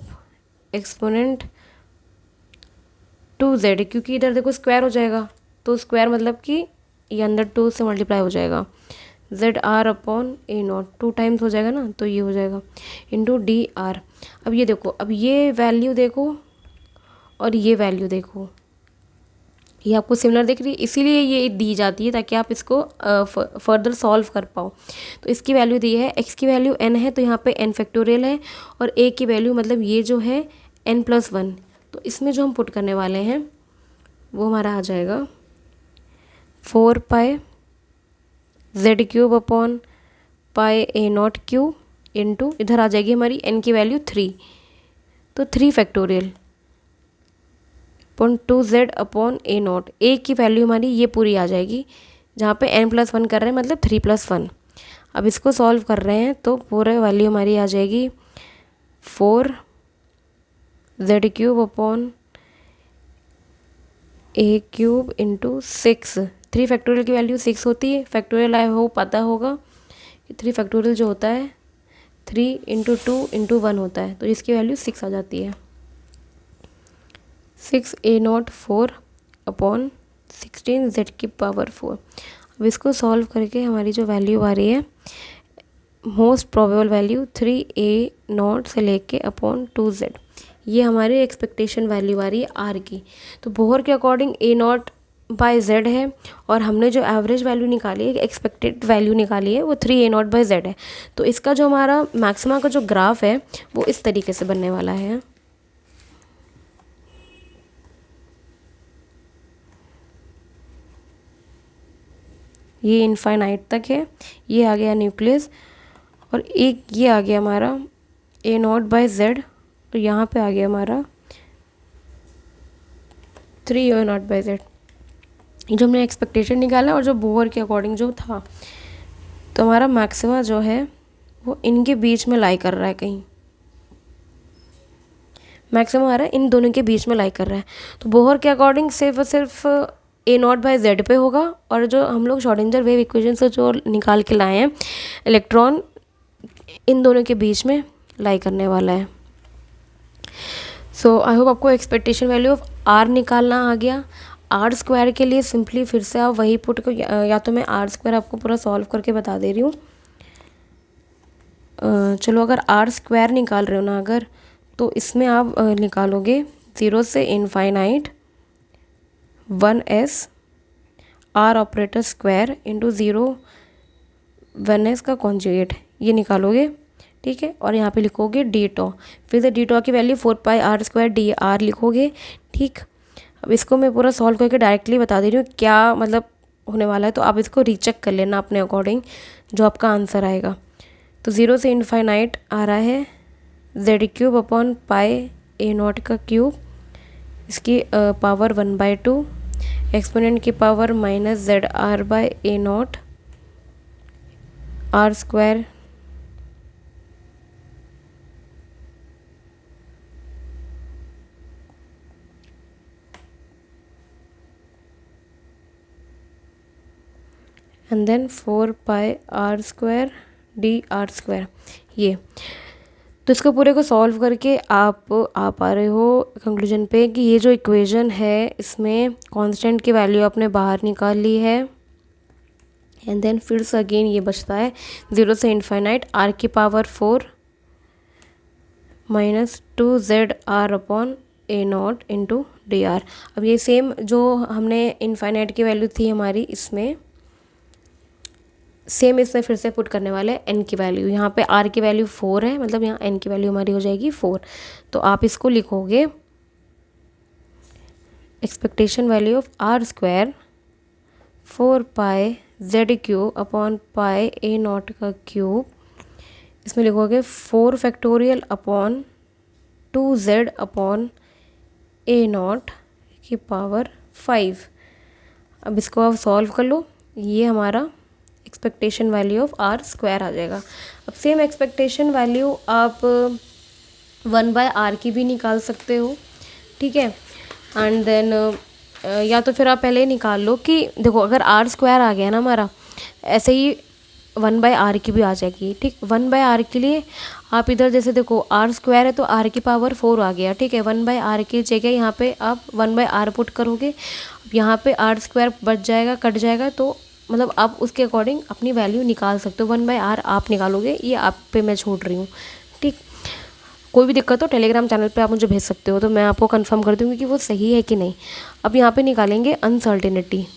exponent 2z, क्योंकि इधर देखो स्क्वायर हो जाएगा, तो स्क्वायर मतलब कि ये अंदर 2 से मल्टीप्लाई हो जाएगा, जेड आर अपॉन ए नॉट 2 टाइम्स हो जाएगा ना, तो ये हो जाएगा इंटू डी आर। अब ये देखो, अब ये वैल्यू देखो और ये वैल्यू देखो, ये आपको सिमिलर दिख रही है, इसीलिए ये दी जाती है ताकि आप इसको फर्दर सॉल्व कर पाओ। तो इसकी वैल्यू दी है, x की वैल्यू n है तो यहाँ पे n फैक्टोरियल है, और a की वैल्यू मतलब ये जो है n+1, तो इसमें जो हम पुट करने वाले हैं वो हमारा आ जाएगा 4π z cube upon pi a naught cube into, इधर आ जाएगी हमारी n की वैल्यू 3, तो 3 factorial upon 2z upon A naught, a की वैल्यू हमारी ये पूरी आ जाएगी, जहाँ पे n+1 कर रहे हैं मतलब 3+1। अब इसको सॉल्व कर रहे हैं तो पूरा वैल्यू हमारी आ जाएगी 4z क्यूब अपॉन ए क्यूब इंटू 6, 3 फैक्टोरियल की वैल्यू 6 होती है, फैक्टोरियल आई हो पता होगा कि 3 फैक्टोरियल जो होता है 3 × 2 × 1 होता है, तो इसकी वैल्यू 6 आ जाती है, 6 ए नॉट 4 अपॉन 16 जेड की पावर 4। अब इसको सॉल्व करके हमारी जो वैल्यू आ रही है, most probable value 3 A not से लेके अपॉन 2z, ये हमारी एक्सपेक्टेशन वैल्यू आ रही है आर की। तो बोहर के according a naught by z है, और हमने जो एवरेज वैल्यू निकाली है, एक्सपेक्टेड वैल्यू निकाली है, वो 3 ए नॉट बाय जेड है। तो इसका जो हमारा मैक्सिमा का जो ग्राफ है वो इस तरीके से बनने वाला है। ये इनफाइनाइट तक है, ये आ गया न्यूक्लियस, और एक ये आ गया हमारा ए नॉट बाय जेड, और यहाँ पे आ गया हमारा 3 ए नॉट बाय जेड, जो हमने एक्सपेक्टेशन निकाला और जो बोहर के अकॉर्डिंग जो था। तो हमारा मैक्सिमा जो है वो इनके बीच में लाई कर रहा है, कहीं मैक्सिमम आ रहा है इन दोनों के बीच में लाई कर रहा है। तो बोहर के अकॉर्डिंग सिर्फ और सिर्फ ए नॉट बाय जेड पे होगा, और जो हम लोग श्रोडिंगर वेव इक्वेशन से जो निकाल के लाए हैं इलेक्ट्रॉन, इन दोनों के बीच में लाई करने वाला है। सो आई होप आपको एक्सपेक्टेशन वैल्यू ऑफ आर निकालना आ गया। आर स्क्वायर के लिए सिंपली फिर से आप वही पुट को, या तो मैं आर स्क्वायर आपको पूरा सॉल्व करके बता दे रही हूँ। चलो, अगर आर स्क्वायर निकाल रहे हो ना अगर, तो इसमें आप निकालोगे 0 से infinite 1s r operator square into 0 1s का कॉन्जुगेट, ये निकालोगे। ठीक है, और यहाँ पे लिखोगे डी टॉ, फिर से डी टॉ की वैल्यू 4πr² डी आर लिखोगे। ठीक, अब इसको मैं पूरा सॉल्व करके डायरेक्टली बता दे रही हूँ क्या मतलब होने वाला है, तो आप इसको रीचेक कर लेना अपने अकॉर्डिंग जो आपका आंसर आएगा। तो 0 से इनफाइनाइट आ रहा है z cube upon pi a naught का क्यूब, इसकी पावर 1/2 एक्सपोनेंट की power minus z r by a naught r square and then 4πr² d r square. ये तो इसको पूरे को सॉल्व करके आप आ पा रहे हो कंक्लूजन पे कि ये जो इक्वेशन है इसमें कांस्टेंट की वैल्यू आपने बाहर निकाल ली है, एंड देन फिर से अगेन ये बचता है 0 से इनफाइनाइट आर की power 4 minus 2z R upon ए नॉट इंटू डी आर। अब ये सेम जो हमने इनफाइनाइट की वैल्यू थी हमारी, इसमें सेम इसमें फिर से पुट करने वाले हैं एन की वैल्यू। यहाँ पे आर की वैल्यू 4 है, मतलब यहाँ एन की वैल्यू हमारी हो जाएगी 4। तो आप इसको लिखोगे expectation value of are square 4 pi z cube upon pi a naught का क्यूब, इसमें लिखोगे 4 फैक्टोरियल अपॉन 2z अपॉन ए नॉट की पावर 5। अब इसको आप सॉल्व कर लो, ये हमारा expectation value of are square आ जाएगा। अब सेम एक्सपेक्टेशन वैल्यू आप 1/r की भी निकाल सकते हो, ठीक है। एंड देन या तो फिर आप पहले ही निकाल लो कि देखो अगर आर स्क्वायर आ गया ना हमारा, ऐसे ही 1/r की भी आ जाएगी, ठीक। 1/r के लिए आप इधर जैसे देखो आर स्क्वायर है तो आर की पावर 4 आ गया, ठीक है। 1/r की जगह यहाँ पे आप 1/r पुट करोगे, यहाँ पे आर स्क्वायर बच जाएगा, कट जाएगा, तो मतलब आप उसके अकॉर्डिंग अपनी वैल्यू निकाल सकते हो। 1/r आप निकालोगे, ये आप पे मैं छोड़ रही हूँ, ठीक। कोई भी दिक्कत हो टेलीग्राम चैनल पे आप मुझे भेज सकते हो, तो मैं आपको कंफर्म कर दूँगी कि वो सही है कि नहीं। अब यहाँ पे निकालेंगे अनसर्टेनिटी।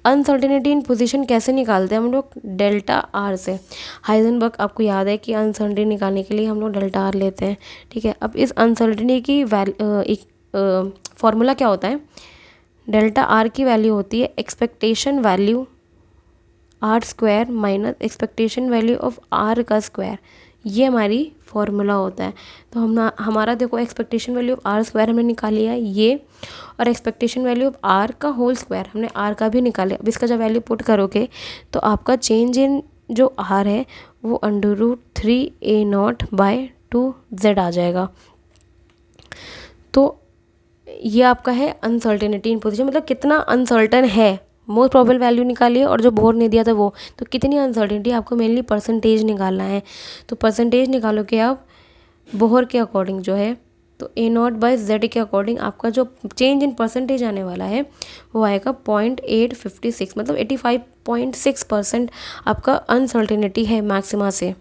अनसर्टेनिटी इन पोजीशन कैसे निकालते हैं हम लोग? डेल्टा आर से। हाइजेनबर्ग आपको याद है कि अनसर्टेनिटी निकालने के लिए हम लोग डेल्टा आर लेते हैं, ठीक है। अब इस अनसर्टेनिटी की फॉर्मूला क्या होता है? डेल्टा आर की वैल्यू होती है expectation value R square minus expectation value of R का स्क्वायर, ये हमारी फॉर्मूला होता है। तो हमारा देखो expectation value of are square हमने निकाल लिया है ये, और एक्सपेक्टेशन वैल्यू ऑफ आर का होल स्क्वायर हमने आर का भी निकाला। अब इसका जब वैल्यू पुट करोगे तो आपका चेंज इन जो आर है वो √3a0/2z आ जाएगा। तो ये आपका है अनसर्टेनिटी इन पोजीशन, मतलब कितना अनसर्टन है। मोस्ट प्रोबेबल वैल्यू निकालिए और जो बोर ने दिया था वो, तो कितनी अनसर्टेनिटी, आपको मेनली परसेंटेज निकालना है। तो परसेंटेज निकालोगे आप बोहर के अकॉर्डिंग जो है, तो a0/z के अकॉर्डिंग आपका जो चेंज इन परसेंटेज आने वाला है वो आएगा 0.856, मतलब 85.6% आपका अनसर्टेनिटी है मैक्सिमा से।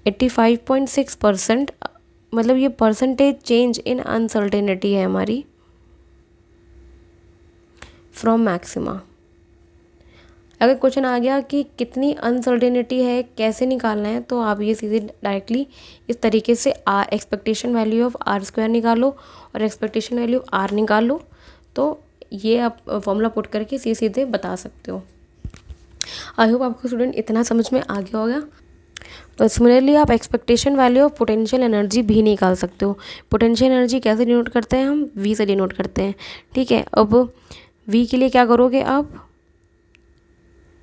85.6% मतलब ये परसेंटेज चेंज इन अनसर्टेनिटी है हमारी फ्रॉम मैक्सिमा। अगर क्वेश्चन आ गया कि कितनी अनसर्टेनिटी है, कैसे निकालना है, तो आप ये सीधे डायरेक्टली इस तरीके से expectation value of are square निकालो और एक्सपेक्टेशन वैल्यू ऑफ आर निकाल लो, तो ये आप फॉर्मूला पुट करके सीधे बता सकते हो। आई होप आपको स्टूडेंट इतना समझ में आ गया होगा। तो सिमिलरली आप expectation value of potential energy भी निकाल सकते हो। पोटेंशियल एनर्जी कैसे डिनोट करते हैं? हम वी से डिनोट करते हैं, ठीक है। अब वी के लिए क्या करोगे आप?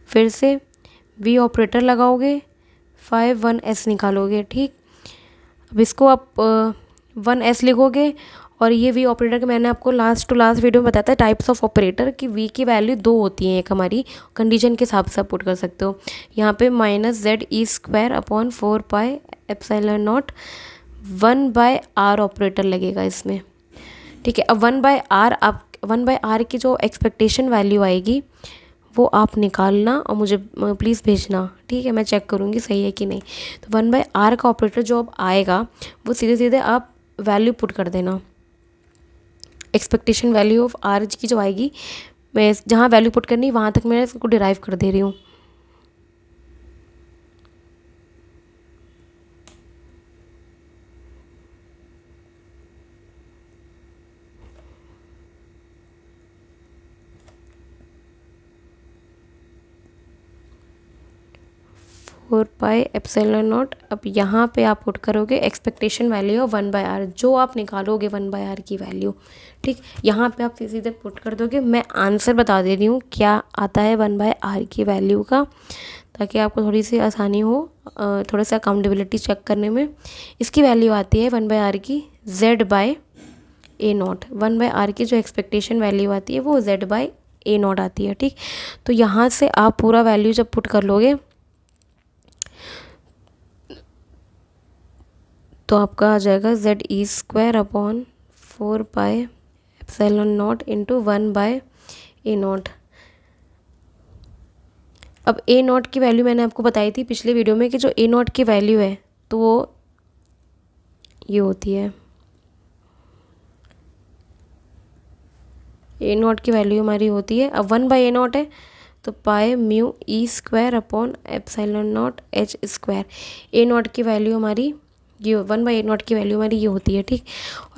फिर से वी ऑपरेटर लगाओगे, 5 1s निकालोगे, ठीक। अब इसको आप 1s लिखोगे, और ये वी ऑपरेटर के मैंने आपको लास्ट टू लास्ट वीडियो में बताया था टाइप्स ऑफ ऑपरेटर कि वी की वैल्यू 2 होती हैं, एक हमारी कंडीशन के हिसाब से आप पुट कर सकते हो। यहाँ पे -z² upon 4 pi epsilon not 1/r operator लगेगा इसमें, ठीक है। अब 1/r की जो एक्सपेक्टेशन वैल्यू आएगी वो आप निकालना और मुझे प्लीज़ भेजना, ठीक है। मैं चेक करूँगी सही है कि नहीं। तो 1/r का ऑपरेटर जो अब आएगा वो सीधे आप वैल्यू पुट कर देना। एक्सपेक्टेशन वैल्यू ऑफ आर की जो आएगी, मैं जहाँ वैल्यू पुट करनी वहाँ तक मैं इसको डिराइव कर दे रही हूँ। Four pi epsilon not. अब यहाँ पे आप पुट करोगे एक्सपेक्टेशन वैल्यू ऑफ 1/r, जो आप निकालोगे 1/r की वैल्यू, ठीक। यहाँ पे आप सीधे पुट कर दोगे। मैं आंसर बता दे रही हूँ क्या आता है 1/r की वैल्यू का, ताकि आपको थोड़ी सी आसानी हो थोड़ा सा अकाउंटेबिलिटी चेक करने में। इसकी वैल्यू आती है 1/r की z/a0। 1/r की जो एक्सपेक्टेशन वैल्यू आती है वो z/a0 आती है, ठीक। तो यहाँ से आप पूरा वैल्यू जब पुट कर लोगे तो आपका आ जाएगा z² upon 4 pi epsilon not into 1/a0। अब ए नॉट की वैल्यू मैंने आपको बताई थी पिछले वीडियो में कि जो ए नॉट की वैल्यू है तो वो ये होती है, ए नॉट की वैल्यू हमारी होती है, अब 1/a नॉट है तो पाए mu E square upon epsilon not H square. A naught की वैल्यू हमारी ये 1/a नॉट की वैल्यू हमारी ये होती है, ठीक।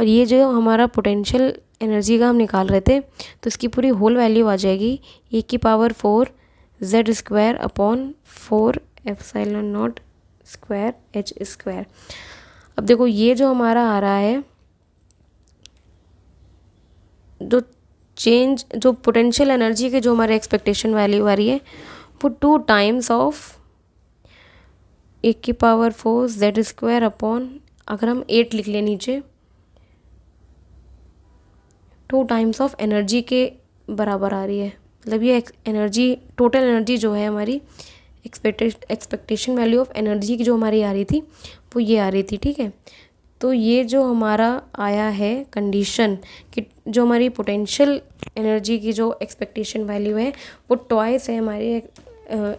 और ये जो हमारा पोटेंशियल एनर्जी का हम निकाल रहे थे तो इसकी पूरी होल वैल्यू आ जाएगी e⁴ Z square upon 4 epsilon not square H square. अब देखो ये जो हमारा आ रहा है, जो पोटेंशियल एनर्जी के जो हमारे एक्सपेक्टेशन वैल्यू आ रही है वो 2 times of e⁴ Z square upon, अगर हम 8 लिख लें नीचे, 2 टाइम्स ऑफ एनर्जी के बराबर आ रही है। मतलब ये एनर्जी, टोटल एनर्जी जो है हमारी एक्सपेक्टेशन वैल्यू ऑफ एनर्जी की जो हमारी आ रही थी वो ये आ रही थी, ठीक है। तो ये जो हमारा आया है कंडीशन कि जो हमारी पोटेंशियल एनर्जी की जो एक्सपेक्टेशन वैल्यू है वो ट्वाइस है हमारी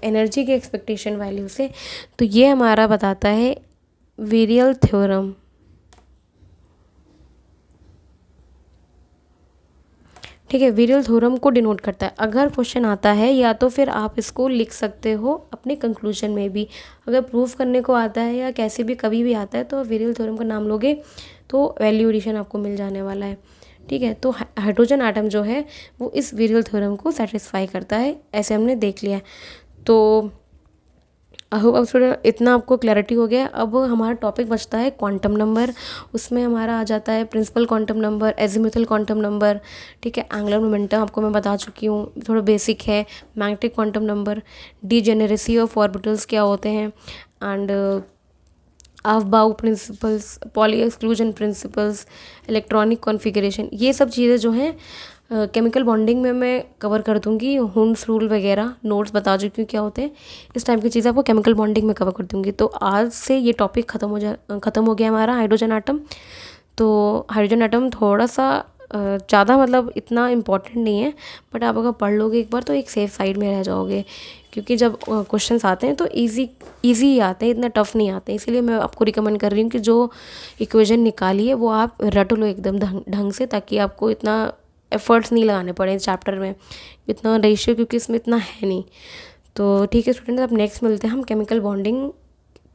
एनर्जी की एक्सपेक्टेशन वैल्यू से, तो ये हमारा बताता है वीरियल थ्योरम। ठीक है, वीरियल थ्योरम को डिनोट करता है। अगर क्वेश्चन आता है या तो फिर आप इसको लिख सकते हो अपने कंक्लूजन में भी, अगर प्रूफ करने को आता है या कैसे भी कभी भी आता है तो वीरियल थ्योरम का नाम लोगे तो वैल्यू एडिशन आपको मिल जाने वाला है, ठीक है। तो हाइड्रोजन आटम जो है वो इस वीरियल थ्योरम को सेटिस्फाई करता है, ऐसे हमने देख लिया। तो आई होप अब थोड़ा इतना आपको क्लैरिटी हो गया। अब हमारा टॉपिक बचता है क्वांटम नंबर, उसमें हमारा आ जाता है principal quantum number, azimuthal quantum number, ठीक है। एंगुलर मोमेंटम आपको मैं बता चुकी हूँ, थोड़ा बेसिक है। Magnetic quantum number, degeneracy of orbitals क्या होते हैं, and aufbau principles, Pauli exclusion principles, electronic configuration, ये सब चीज़ें जो हैं केमिकल बॉन्डिंग में मैं कवर कर दूंगी। हुंस रूल वगैरह नोट्स बता चुकी हूँ क्या होते हैं, इस टाइप की चीज़ें आपको केमिकल बॉन्डिंग में कवर कर दूंगी। तो आज से ये टॉपिक ख़त्म हो गया हमारा हाइड्रोजन आटम। तो हाइड्रोजन आटम थोड़ा सा ज़्यादा मतलब इतना इम्पॉर्टेंट नहीं है, बट आप अगर पढ़ लोगे एक बार तो एक सेफ साइड में रह जाओगे, क्योंकि जब क्वेश्चंस आते हैं तो इजी ही आते हैं, इतना टफ नहीं आते हैं। इसीलिए मैं आपको रिकमेंड कर रही हूँ कि जो इक्वेशन निकाली है वो आप रट लो एकदम ढंग से, ताकि आपको इतना एफर्ट्स नहीं लगाने पड़े इस चैप्टर में, इतना रेशियो, क्योंकि इसमें इतना है नहीं। तो ठीक है स्टूडेंट्स, अब नेक्स्ट मिलते हैं हम केमिकल बॉन्डिंग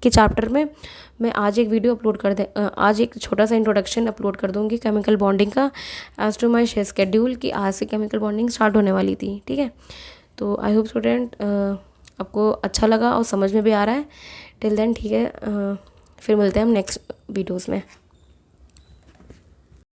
के चैप्टर में। मैं आज एक वीडियो आज एक छोटा सा इंट्रोडक्शन अपलोड कर दूंगी केमिकल बॉन्डिंग का, एज टू माई शेड्यूल कि आज से केमिकल बॉन्डिंग स्टार्ट होने वाली थी, ठीक है। तो आई होप स्टूडेंट आपको अच्छा लगा और समझ में भी आ रहा है। टिल देन ठीक है, फिर मिलते हैं हम नेक्स्ट वीडियोज़ में।